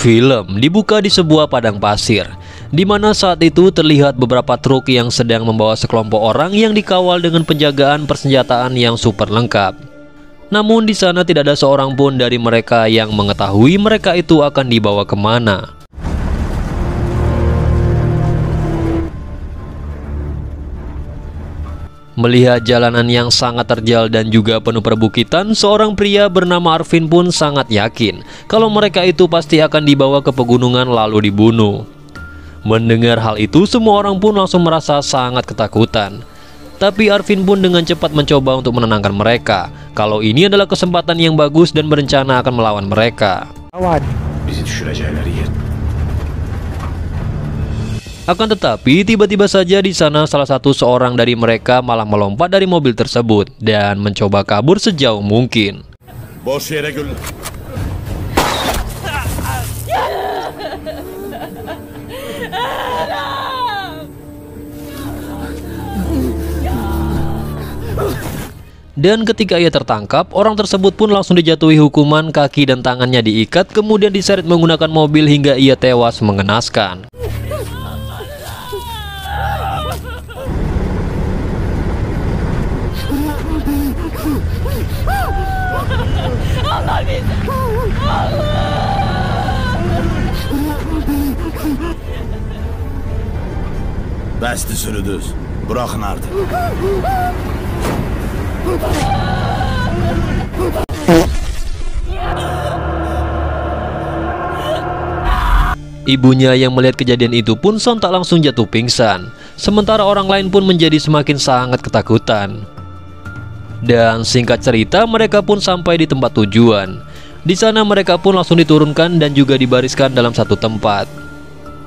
Film dibuka di sebuah padang pasir, di mana saat itu terlihat beberapa truk yang sedang membawa sekelompok orang yang dikawal dengan penjagaan persenjataan yang super lengkap. Namun di sana tidak ada seorang pun dari mereka yang mengetahui mereka itu akan dibawa kemana. Melihat jalanan yang sangat terjal dan juga penuh perbukitan, seorang pria bernama Arvin pun sangat yakin kalau mereka itu pasti akan dibawa ke pegunungan lalu dibunuh. Mendengar hal itu, semua orang pun langsung merasa sangat ketakutan. Tapi Arvin pun dengan cepat mencoba untuk menenangkan mereka kalau ini adalah kesempatan yang bagus dan berencana akan melawan mereka. Akan tetapi tiba-tiba saja di sana seorang dari mereka malah melompat dari mobil tersebut dan mencoba kabur sejauh mungkin. Dan ketika ia tertangkap, orang tersebut pun langsung dijatuhi hukuman, kaki dan tangannya diikat, kemudian diseret menggunakan mobil hingga ia tewas mengenaskan. Bəsdir sürüdüz. Bırakın artık. Ibunya yang melihat kejadian itu pun sontak langsung jatuh pingsan. Sementara orang lain pun menjadi semakin sangat ketakutan. Dan singkat cerita, mereka pun sampai di tempat tujuan. Di sana mereka pun langsung diturunkan dan juga dibariskan dalam satu tempat.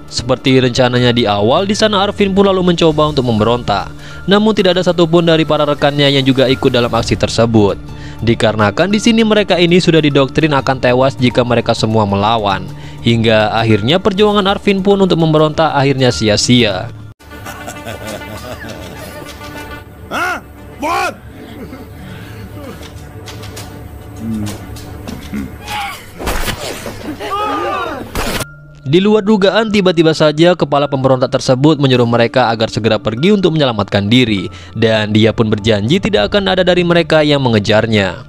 Seperti rencananya di awal, di sana Arvin pun lalu mencoba untuk memberontak. Namun tidak ada satupun dari para rekannya yang juga ikut dalam aksi tersebut. Dikarenakan di sini mereka ini sudah didoktrin akan tewas jika mereka semua melawan. Hingga akhirnya perjuangan Arvin pun untuk memberontak akhirnya sia-sia. Di luar dugaan, tiba-tiba saja kepala pemberontak tersebut menyuruh mereka agar segera pergi untuk menyelamatkan diri, dan dia pun berjanji tidak akan ada dari mereka yang mengejarnya.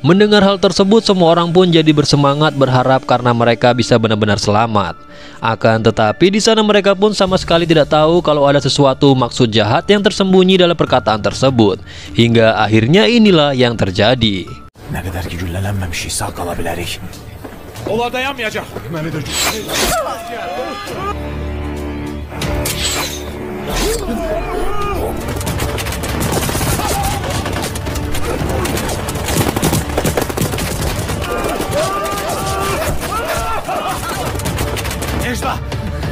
Mendengar hal tersebut, semua orang pun jadi bersemangat berharap karena mereka bisa benar-benar selamat. Akan tetapi di sana mereka pun sama sekali tidak tahu kalau ada sesuatu maksud jahat yang tersembunyi dalam perkataan tersebut. Hingga akhirnya inilah yang terjadi. Ne kadar ki güllelenmemiş sağ kalabilirik. Ola dayanmayacak. Məni də Necla,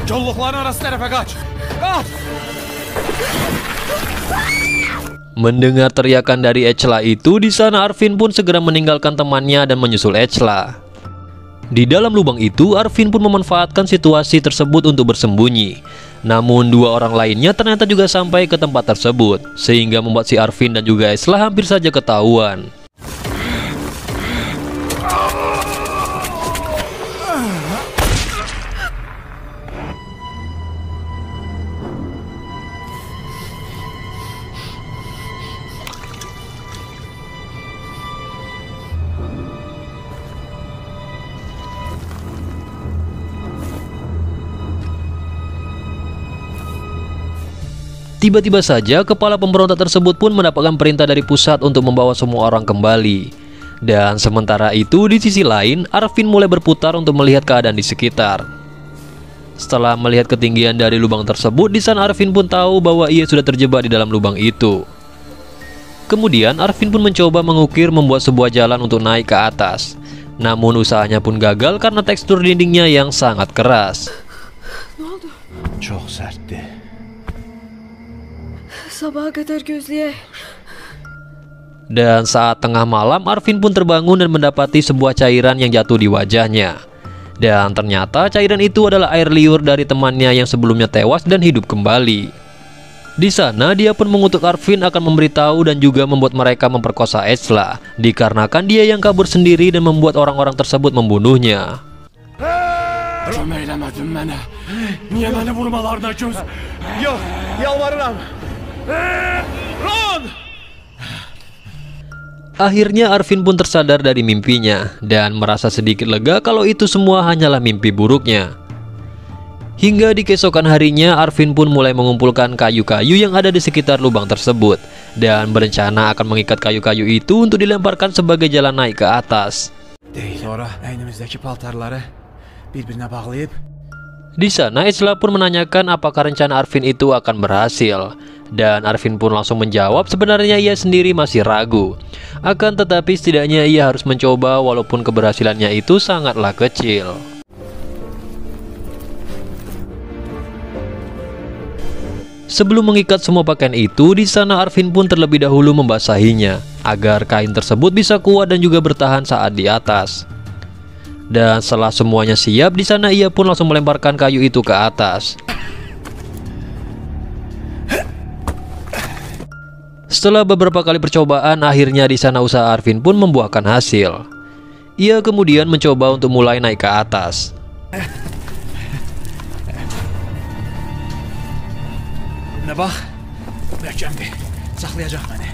kollukların arası tarafa kaç. Kaç! Mendengar teriakan dari Echla itu, di sana Arvin pun segera meninggalkan temannya dan menyusul Echla. Di dalam lubang itu, Arvin pun memanfaatkan situasi tersebut untuk bersembunyi. Namun dua orang lainnya ternyata juga sampai ke tempat tersebut, sehingga membuat si Arvin dan juga Echla hampir saja ketahuan. Tiba-tiba saja kepala pemberontak tersebut pun mendapatkan perintah dari pusat untuk membawa semua orang kembali. Dan sementara itu di sisi lain, Arvin mulai berputar untuk melihat keadaan di sekitar. Setelah melihat ketinggian dari lubang tersebut, di sana Arvin pun tahu bahwa ia sudah terjebak di dalam lubang itu. Kemudian Arvin pun mencoba mengukir membuat sebuah jalan untuk naik ke atas. Namun usahanya pun gagal karena tekstur dindingnya yang sangat keras. Çok sertti. Sabaha kadar gözleye. Dan saat tengah malam, Arvin pun terbangun dan mendapati sebuah cairan yang jatuh di wajahnya. Dan ternyata cairan itu adalah air liur dari temannya yang sebelumnya tewas dan hidup kembali. Di sana dia pun mengutuk Arvin akan memberitahu dan juga membuat mereka memperkosa Esla, dikarenakan dia yang kabur sendiri dan membuat orang-orang tersebut membunuhnya. Akhirnya Arvin pun tersadar dari mimpinya dan merasa sedikit lega kalau itu semua hanyalah mimpi buruknya. Hingga di keesokan harinya, Arvin pun mulai mengumpulkan kayu-kayu yang ada di sekitar lubang tersebut dan berencana akan mengikat kayu-kayu itu untuk dilemparkan sebagai jalan naik ke atas. Di sana Esla pun menanyakan apakah rencana Arvin itu akan berhasil, dan Arvin pun langsung menjawab sebenarnya ia sendiri masih ragu. Akan tetapi setidaknya ia harus mencoba walaupun keberhasilannya itu sangatlah kecil. Sebelum mengikat semua pakaian itu, di sana Arvin pun terlebih dahulu membasahinya agar kain tersebut bisa kuat dan juga bertahan saat di atas. Dan setelah semuanya siap, di sana ia pun langsung melemparkan kayu itu ke atas. Setelah beberapa kali percobaan, akhirnya di sana usaha Arvin pun membuahkan hasil. Ia kemudian mencoba untuk mulai naik ke atas. Nabah, bercanda, saklayacak beni.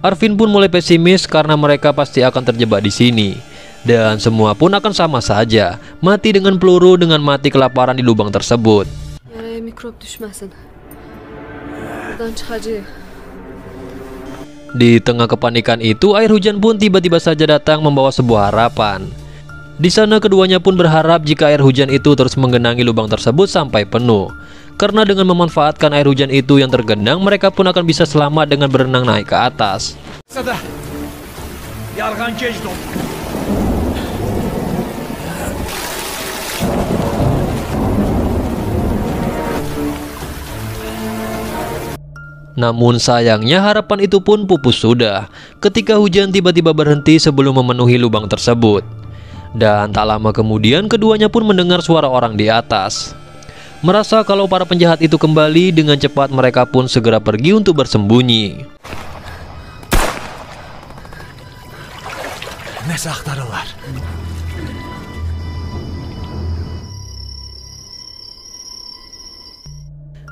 Arvin pun mulai pesimis karena mereka pasti akan terjebak di sini. Dan semua pun akan sama saja, mati dengan peluru dengan mati kelaparan di lubang tersebut. Di tengah kepanikan itu, air hujan pun tiba-tiba saja datang membawa sebuah harapan. Di sana keduanya pun berharap jika air hujan itu terus menggenangi lubang tersebut sampai penuh. Karena dengan memanfaatkan air hujan itu yang tergenang, mereka pun akan bisa selamat dengan berenang naik ke atas. Namun sayangnya harapan itu pun pupus sudah ketika hujan tiba-tiba berhenti sebelum memenuhi lubang tersebut. Dan tak lama kemudian keduanya pun mendengar suara orang di atas. Merasa kalau para penjahat itu kembali, dengan cepat mereka pun segera pergi untuk bersembunyi.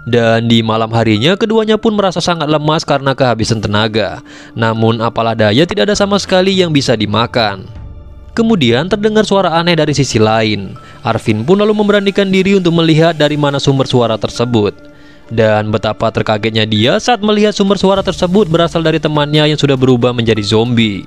Dan di malam harinya keduanya pun merasa sangat lemas karena kehabisan tenaga. Namun apalah daya, tidak ada sama sekali yang bisa dimakan. Kemudian terdengar suara aneh dari sisi lain. Arvin pun lalu memberanikan diri untuk melihat dari mana sumber suara tersebut. Dan betapa terkagetnya dia saat melihat sumber suara tersebut berasal dari temannya yang sudah berubah menjadi zombie.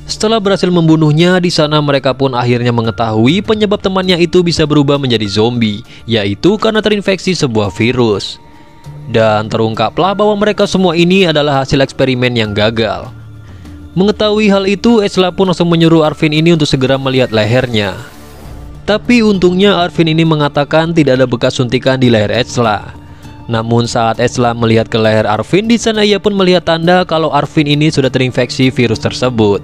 Setelah berhasil membunuhnya, di sana mereka pun akhirnya mengetahui penyebab temannya itu bisa berubah menjadi zombie, yaitu karena terinfeksi sebuah virus. Dan terungkaplah bahwa mereka semua ini adalah hasil eksperimen yang gagal. Mengetahui hal itu, Esla pun langsung menyuruh Arvin ini untuk segera melihat lehernya. Tapi untungnya Arvin ini mengatakan tidak ada bekas suntikan di leher Esla. Namun saat Esla melihat ke leher Arvin, di sana ia pun melihat tanda kalau Arvin ini sudah terinfeksi virus tersebut.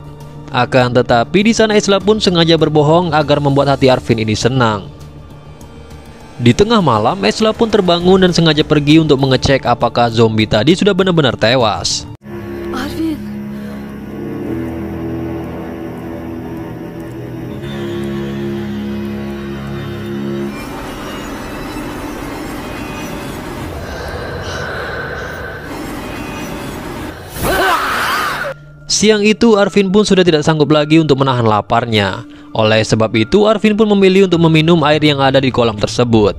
Akan tetapi di sana Esla pun sengaja berbohong agar membuat hati Arvin ini senang. Di tengah malam, Esla pun terbangun dan sengaja pergi untuk mengecek apakah zombie tadi sudah benar-benar tewas. Arvin. Siang itu Arvin pun sudah tidak sanggup lagi untuk menahan laparnya. Oleh sebab itu Arvin pun memilih untuk meminum air yang ada di kolam tersebut.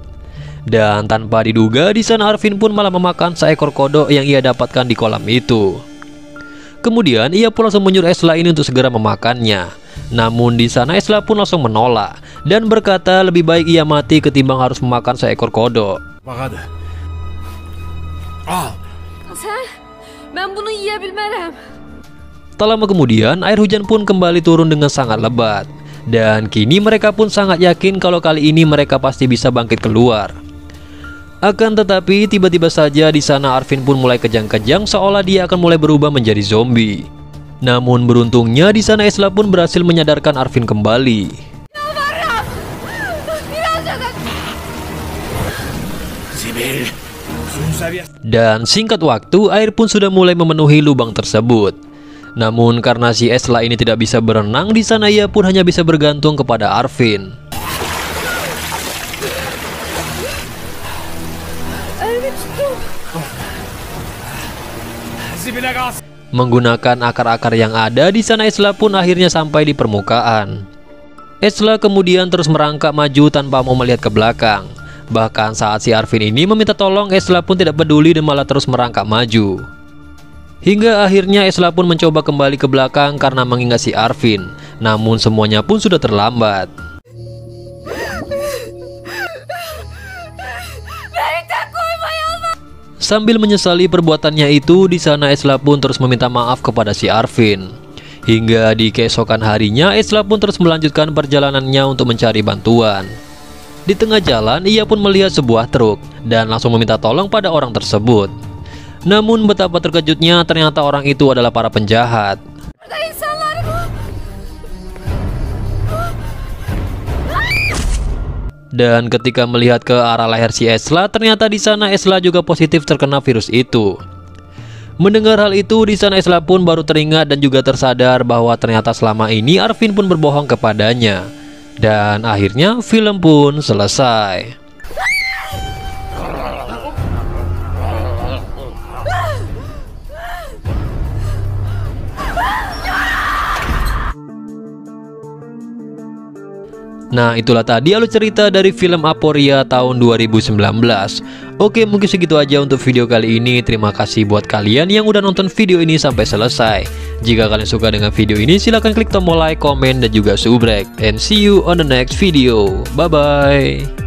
Dan tanpa diduga di sana Arvin pun malah memakan seekor kodok yang ia dapatkan di kolam itu. Kemudian ia pun langsung menyuruh Esla ini untuk segera memakannya. Namun di sana Esla pun langsung menolak dan berkata lebih baik ia mati ketimbang harus memakan seekor kodok. Hadi. Al. Sen, ben bunu yiyebilmem. Tak lama kemudian air hujan pun kembali turun dengan sangat lebat. Dan kini mereka pun sangat yakin kalau kali ini mereka pasti bisa bangkit keluar. Akan tetapi tiba-tiba saja di sana Arvin pun mulai kejang-kejang seolah dia akan mulai berubah menjadi zombie. Namun beruntungnya di sana Esla pun berhasil menyadarkan Arvin kembali. Sibyl. Suyun seviyesi. Dan singkat waktu air pun sudah mulai memenuhi lubang tersebut. Namun karena si Esla ini tidak bisa berenang, di sana ia pun hanya bisa bergantung kepada Arvin. Sibyl'e gaz. Menggunakan akar-akar yang ada di sana Esla pun akhirnya sampai di permukaan. Esla kemudian terus merangkak maju tanpa mau melihat ke belakang. Bahkan saat si Arvin ini meminta tolong, Esla pun tidak peduli dan malah terus merangkak maju. Hingga akhirnya Esla pun mencoba kembali ke belakang karena mengingat si Arvin. Namun semuanya pun sudah terlambat. Sambil menyesali perbuatannya itu, di sana Esla pun terus meminta maaf kepada si Arvin. Hingga di keesokan harinya Esla pun terus melanjutkan perjalanannya untuk mencari bantuan. Di tengah jalan ia pun melihat sebuah truk dan langsung meminta tolong pada orang tersebut. Namun betapa terkejutnya, ternyata orang itu adalah para penjahat. Dan ketika melihat ke arah leher si Esla, ternyata di sana Esla juga positif terkena virus itu. Mendengar hal itu, di sana Esla pun baru teringat dan juga tersadar bahwa ternyata selama ini Arvin pun berbohong kepadanya. Dan akhirnya film pun selesai. Nah, itulah tadi alur cerita dari film Aporia tahun 2019. Oke, mungkin segitu aja untuk video kali ini. Terima kasih buat kalian yang udah nonton video ini sampai selesai. Jika kalian suka dengan video ini, silahkan klik tombol like, komen, dan juga subrek. And see you on the next video. Bye-bye.